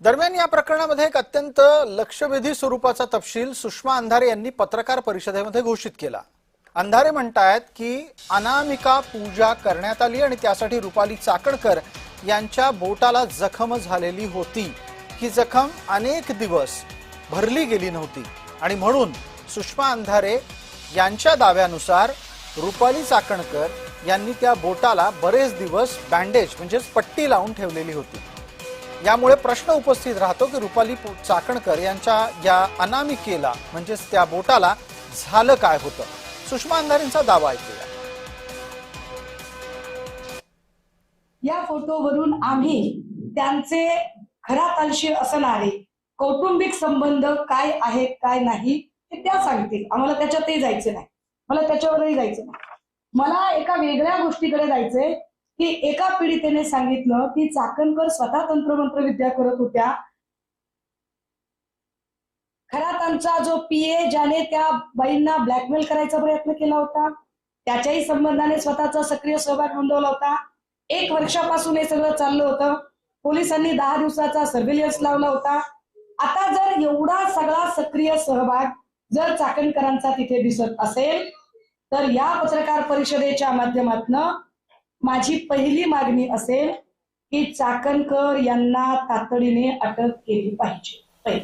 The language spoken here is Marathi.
दरम्यान या प्रकरणामध्ये एक अत्यंत लक्षवेधी स्वरूपाचा तपशील सुषमा अंधारे यांनी पत्रकार परिषदेमध्ये घोषित केला। अंधारे म्हणतायत की अनामिका पूजा करण्यात आली आणि त्यासाठी रुपाली चाकणकर यांच्या बोटाला जखम झालेली होती। ही जखम अनेक दिवस भरली गेली नव्हती आणि म्हणून सुषमा अंधारे यांच्या दाव्यानुसार रुपाली चाकणकर यांनी त्या बोटाला बरेच दिवस बँडेज म्हणजेच पट्टी लावून ठेवलेली होती। यामुळे प्रश्न उपस्थित राहतो की रुपाली चाकणकर यांच्या या अनामिकेला म्हणजेच त्या बोटाला झालं काय होतं। सुषमा अंधारेंचा दावा ऐकूया। या फोटोवरून आम्ही त्यांचे घरातलशी असणारे कौटुंबिक संबंध काय आहेत काय नाही ते त्या सांगतील। आम्हाला त्याच्यातही जायचं नाही, मला त्याच्यावरही जायचं नाही। मला एका वेगळ्या गोष्टीकडे जायचंय की एका पीडितेने सांगितलं की चाकणकर स्वतः तंत्रमंत्र विद्या करत होत्या। खरा त्यांचा जो पीए ज्याने त्या बाईंना ब्लॅकमेल करायचा प्रयत्न केला होता त्याच्याही संबंधाने स्वतःचा सक्रिय सहभाग नोंदवला होता। 1 वर्षापासून हे सगळं चाललं होतं। पोलिसांनी 10 दिवसाचा सर्व्हेलन्स लावला होता। आता जर एवढा सगळा सक्रिय सहभाग जर चाकणकरांचा तिथे दिसत असेल तर या पत्रकार परिषदेच्या माध्यमातून माझी पहिली मागणी असेल की चाकणकर यांना तातडीने अटक केली पाहिजे।